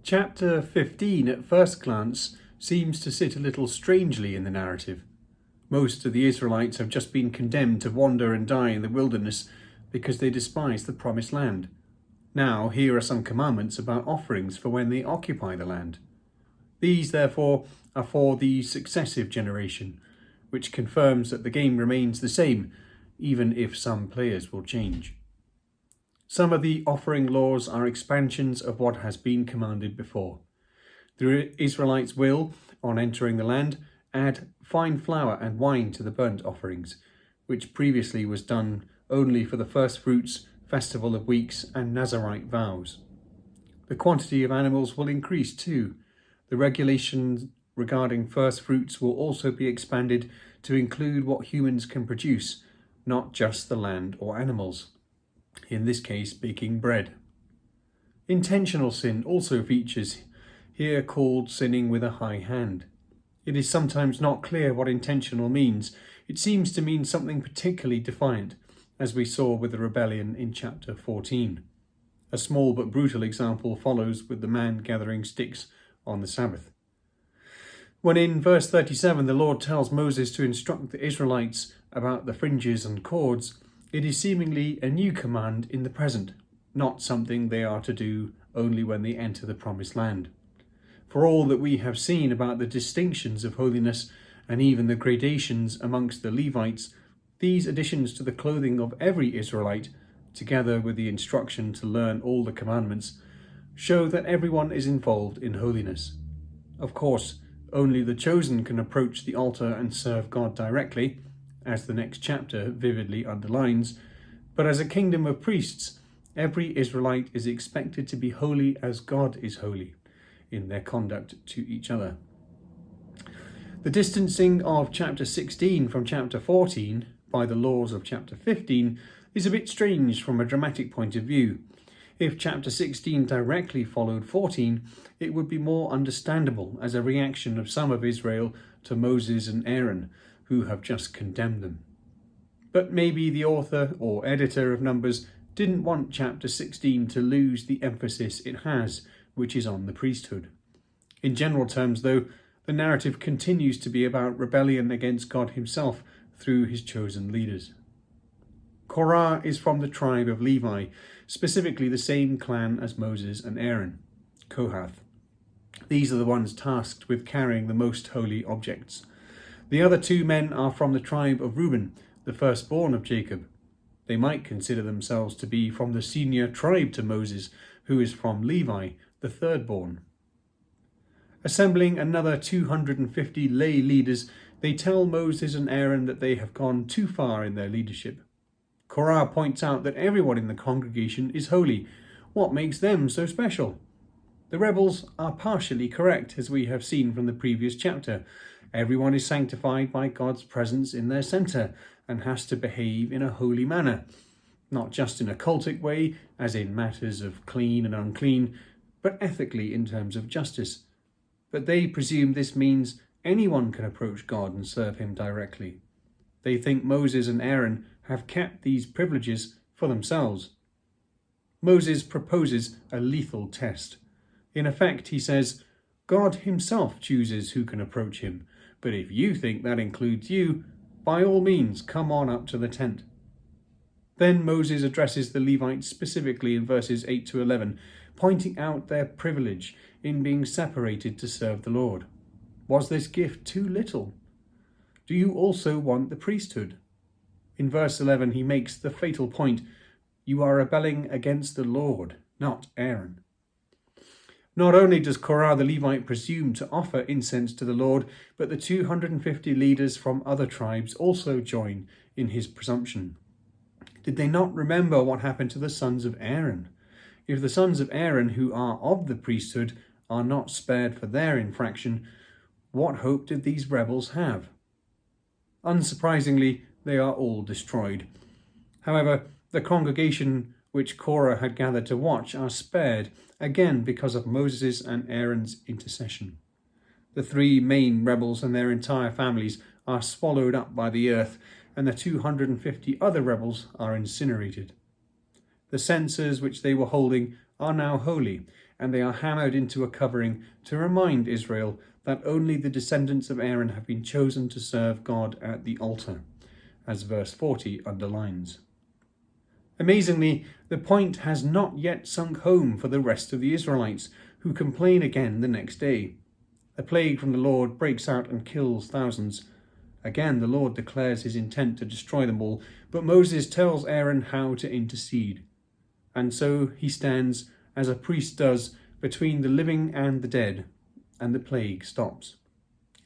Chapter 15 at first glance seems to sit a little strangely in the narrative. Most of the Israelites have just been condemned to wander and die in the wilderness because they despise the promised land. Now here are some commandments about offerings for when they occupy the land. These, therefore, are for the successive generation, which confirms that the game remains the same, even if some players will change. Some of the offering laws are expansions of what has been commanded before. The Israelites will, on entering the land, add fine flour and wine to the burnt offerings, which previously was done only for the first fruits, festival of weeks, and Nazirite vows. The quantity of animals will increase too. The regulations regarding first fruits will also be expanded to include what humans can produce, not just the land or animals. In this case, baking bread. Intentional sin also features, here called sinning with a high hand. It is sometimes not clear what intentional means. It seems to mean something particularly defiant, as we saw with the rebellion in chapter 14. A small but brutal example follows with the man gathering sticks on the Sabbath. When in verse 37 the Lord tells Moses to instruct the Israelites about the fringes and cords, it is seemingly a new command in the present, not something they are to do only when they enter the promised land. For all that we have seen about the distinctions of holiness and even the gradations amongst the Levites, these additions to the clothing of every Israelite, together with the instruction to learn all the commandments, show that everyone is involved in holiness. Of course, only the chosen can approach the altar and serve God directly, as the next chapter vividly underlines, but as a kingdom of priests, every Israelite is expected to be holy as God is holy in their conduct to each other. The distancing of chapter 16 from chapter 14 by the laws of chapter 15 is a bit strange from a dramatic point of view. If chapter 16 directly followed 14, it would be more understandable as a reaction of some of Israel to Moses and Aaron, who have just condemned them. But maybe the author or editor of Numbers didn't want chapter 16 to lose the emphasis it has, which is on the priesthood. In general terms, though, the narrative continues to be about rebellion against God himself through his chosen leaders. Korah is from the tribe of Levi, specifically the same clan as Moses and Aaron, Kohath. These are the ones tasked with carrying the most holy objects. The other two men are from the tribe of Reuben, the firstborn of Jacob. They might consider themselves to be from the senior tribe to Moses, who is from Levi, the thirdborn. Assembling another 250 lay leaders, they tell Moses and Aaron that they have gone too far in their leadership. Korah points out that everyone in the congregation is holy. What makes them so special? The rebels are partially correct, as we have seen from the previous chapter. Everyone is sanctified by God's presence in their centre and has to behave in a holy manner, not just in a cultic way, as in matters of clean and unclean, but ethically in terms of justice. But they presume this means anyone can approach God and serve him directly. They think Moses and Aaron have kept these privileges for themselves. Moses proposes a lethal test. In effect, he says, God himself chooses who can approach him, but if you think that includes you, by all means come on up to the tent. Then Moses addresses the Levites specifically in verses 8 to 11, pointing out their privilege in being separated to serve the Lord. Was this gift too little? Do you also want the priesthood? In verse 11, he makes the fatal point, you are rebelling against the Lord, not Aaron. Not only does Korah the Levite presume to offer incense to the Lord, but the 250 leaders from other tribes also join in his presumption. Did they not remember what happened to the sons of Aaron? If the sons of Aaron who are of the priesthood are not spared for their infraction, what hope did these rebels have? Unsurprisingly, they are all destroyed. However, the congregation which Korah had gathered to watch are spared, again because of Moses' and Aaron's intercession. The three main rebels and their entire families are swallowed up by the earth, and the 250 other rebels are incinerated. The censers which they were holding are now holy, and they are hammered into a covering to remind Israel that only the descendants of Aaron have been chosen to serve God at the altar, as verse 40 underlines. Amazingly, the point has not yet sunk home for the rest of the Israelites, who complain again the next day. A plague from the Lord breaks out and kills thousands. Again, the Lord declares his intent to destroy them all, but Moses tells Aaron how to intercede. And so he stands, as a priest does, between the living and the dead, and the plague stops.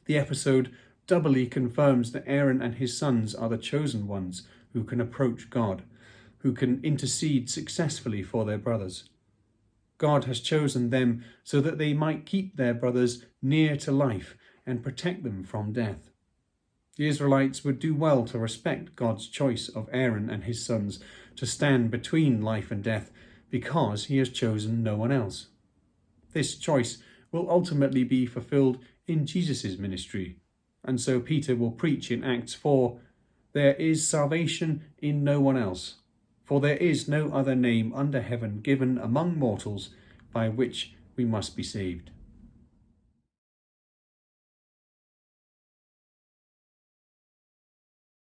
The episode doubly confirms that Aaron and his sons are the chosen ones who can approach God, who can intercede successfully for their brothers. God has chosen them so that they might keep their brothers near to life and protect them from death. The Israelites would do well to respect God's choice of Aaron and his sons to stand between life and death, because he has chosen no one else. This choice will ultimately be fulfilled in Jesus' ministry, and so Peter will preach in Acts 4, "There is salvation in no one else, for there is no other name under heaven given among mortals by which we must be saved."